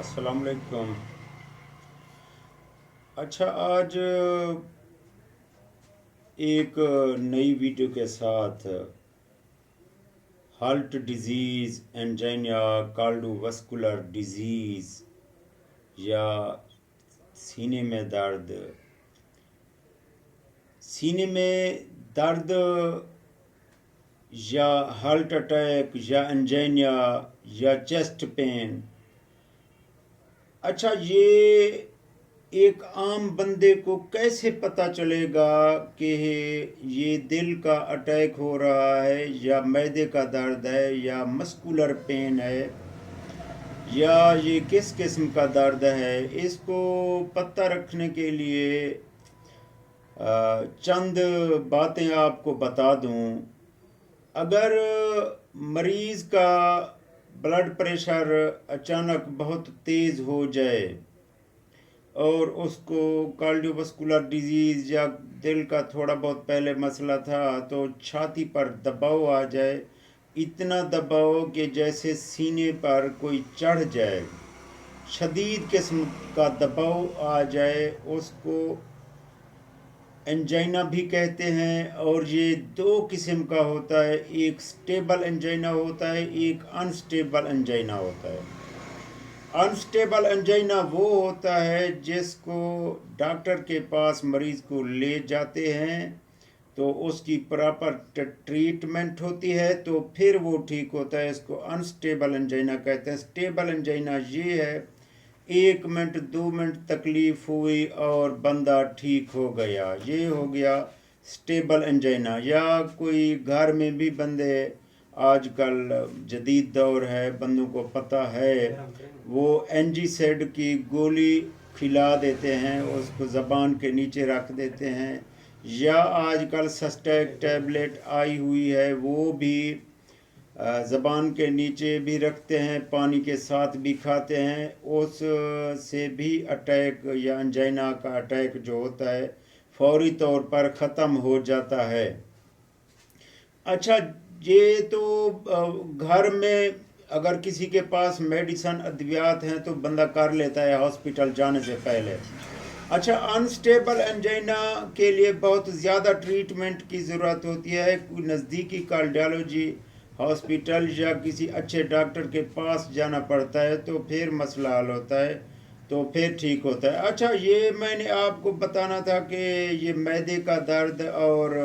السلام علیکم۔ اچھا، آج ایک نئی ویڈیو کے ساتھ heart disease, angina, cardio vascular disease یا سینے میں درد، یا ہارٹ اٹیک یا انجائنا یا چیسٹ پین۔ اچھا، یہ ایک عام بندے کو کیسے پتہ چلے گا کہ یہ دل کا اٹیک ہو رہا ہے یا معدے کا درد ہے یا مسکولر پین ہے یا یہ کس قسم کا درد ہے؟ اس کو پتہ رکھنے کے لیے چند باتیں آپ کو بتا دوں۔ اگر مریض کا بلڈ پریشر اچانک بہت تیز ہو جائے اور اس کو کارڈیو واسکولر ڈیزیز یا دل کا تھوڑا بہت پہلے مسئلہ تھا تو چھاتی پر دباؤ آ جائے، اتنا دباؤ کہ جیسے سینے پر کوئی چڑھ جائے، شدید قسم کا دباؤ آ جائے، اس کو انجائنا بھی کہتے ہیں۔ اور یہ دو قسم کا ہوتا ہے، ایک سٹیبل انجائنا ہوتا ہے، ایک انسٹیبل انجائنا ہوتا ہے۔ انسٹیبل انجائنا وہ ہوتا ہے جس کو ڈاکٹر کے پاس مریض کو لے جاتے ہیں تو اس کی پراپر ٹریٹمنٹ ہوتی ہے تو پھر وہ ٹھیک ہوتا ہے، اس کو انسٹیبل انجائنا کہتے ہیں۔ سٹیبل انجائنا یہ ہے 1 منٹ 2 منٹ تکلیف ہوئی اور بندہ ٹھیک ہو گیا، یہ ہو گیا سٹیبل انجائنا۔ یا کوئی گھر میں بھی بندے، آج کل جدید دور ہے، بندوں کو پتہ ہے، وہ اینجی سیڈ کی گولی کھلا دیتے ہیں، اس کو زبان کے نیچے رکھ دیتے ہیں، یا آج کل سسٹیک ٹیبلٹ آئی ہوئی ہے، وہ بھی زبان کے نیچے بھی رکھتے ہیں، پانی کے ساتھ بھی کھاتے ہیں، اس سے بھی اٹیک یا انجائنا کا اٹیک جو ہوتا ہے فوری طور پر ختم ہو جاتا ہے۔ اچھا، یہ تو گھر میں اگر کسی کے پاس میڈیسن ادویات ہیں تو بندہ کر لیتا ہے ہاسپٹل جانے سے پہلے۔ اچھا، انسٹیبل انجائنا کے لیے بہت زیادہ ٹریٹمنٹ کی ضرورت ہوتی ہے، کوئی نزدیکی کارڈیالوجی ہاسپٹل یا کسی اچھے ڈاکٹر کے پاس جانا پڑتا ہے تو پھر مسئلہ حل ہوتا ہے، تو پھر ٹھیک ہوتا ہے۔ اچھا، یہ میں نے آپ کو بتانا تھا کہ یہ معدے کا درد اور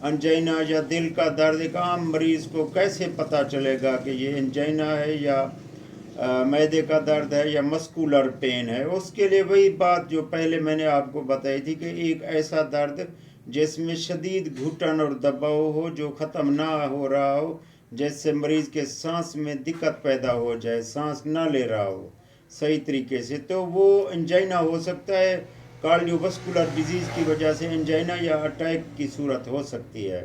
انجائنا یا دل کا درد ایک عام مریض کو کیسے پتہ چلے گا کہ یہ انجائنا ہے یا معدے کا درد ہے یا مسکولر پین ہے؟ اس کے لیے وہی بات جو پہلے میں نے آپ کو بتائی تھی کہ ایک ایسا درد جس میں شدید گھٹن اور دباؤ ہو جو ختم نہ ہو رہا ہو، جس سے مریض کے سانس میں دقت پیدا ہو جائے، سانس نہ لے رہا ہو صحیح طریقے سے، تو وہ انجائنا ہو سکتا ہے۔ کارڈیو واسکولر ڈیزیز کی وجہ سے انجائنا یا اٹیک کی صورت ہو سکتی ہے۔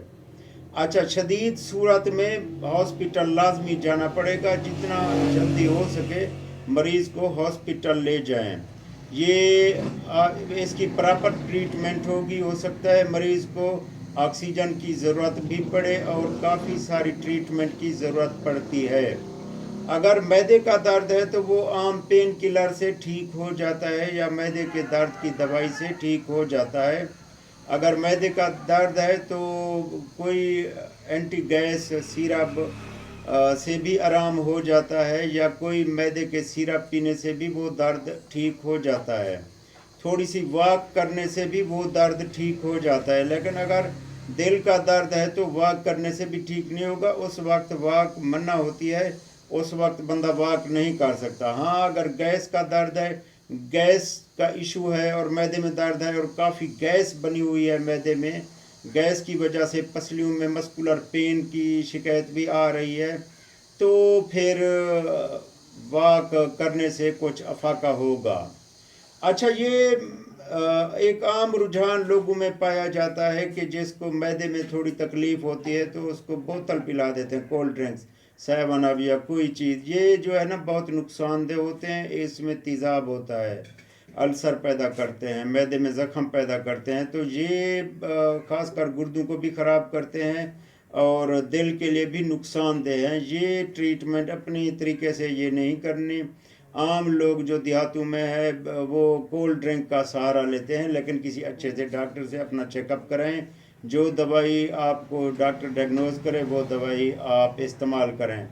اچھا، شدید صورت میں ہاسپٹل لازمی جانا پڑے گا، جتنا جلدی ہو سکے مریض کو ہاسپٹل لے جائیں، یہ اس کی پراپر ٹریٹمنٹ ہوگی۔ ہو سکتا ہے مریض کو آکسیجن کی ضرورت بھی پڑے اور کافی ساری ٹریٹمنٹ کی ضرورت پڑتی ہے۔ اگر معدے کا درد ہے تو وہ عام پین کلر سے ٹھیک ہو جاتا ہے یا معدے کے درد کی دوائی سے ٹھیک ہو جاتا ہے۔ اگر معدے کا درد ہے تو کوئی اینٹی گیس سیرپ سے بھی آرام ہو جاتا ہے، یا کوئی معدے کے سیرپ پینے سے بھی وہ درد ٹھیک ہو جاتا ہے، تھوڑی سی واک کرنے سے بھی وہ درد ٹھیک ہو جاتا ہے۔ لیکن اگر دل کا درد ہے تو واک کرنے سے بھی ٹھیک نہیں ہوگا، اس وقت واک منع ہوتی ہے، اس وقت بندہ واک نہیں کر سکتا۔ ہاں، اگر گیس کا درد ہے، گیس کا ایشو ہے اور معدے میں درد ہے اور کافی گیس بنی ہوئی ہے معدے میں، گیس کی وجہ سے پسلیوں میں مسکولر پین کی شکایت بھی آ رہی ہے، تو پھر واک کرنے سے کچھ افاقہ ہوگا۔ اچھا، یہ ایک عام رجحان لوگوں میں پایا جاتا ہے کہ جس کو معدے میں تھوڑی تکلیف ہوتی ہے تو اس کو بوتل پلا دیتے ہیں، کولڈ ڈرنکس 7 اپ یا کوئی چیز، یہ جو ہے نا بہت نقصان دہ ہوتے ہیں، اس میں تیزاب ہوتا ہے، السر پیدا کرتے ہیں، معدے میں زخم پیدا کرتے ہیں، تو یہ خاص کر گردوں کو بھی خراب کرتے ہیں اور دل کے لیے بھی نقصان دہ ہیں۔ یہ ٹریٹمنٹ اپنی طریقے سے یہ نہیں کرنی، عام لوگ جو دیہاتوں میں ہے وہ کولڈ ڈرنک کا سہارا لیتے ہیں، لیکن کسی اچھے سے ڈاکٹر سے اپنا چیک اپ کریں، جو دوائی آپ کو ڈاکٹر ڈائگنوز کرے وہ دوائی آپ استعمال کریں۔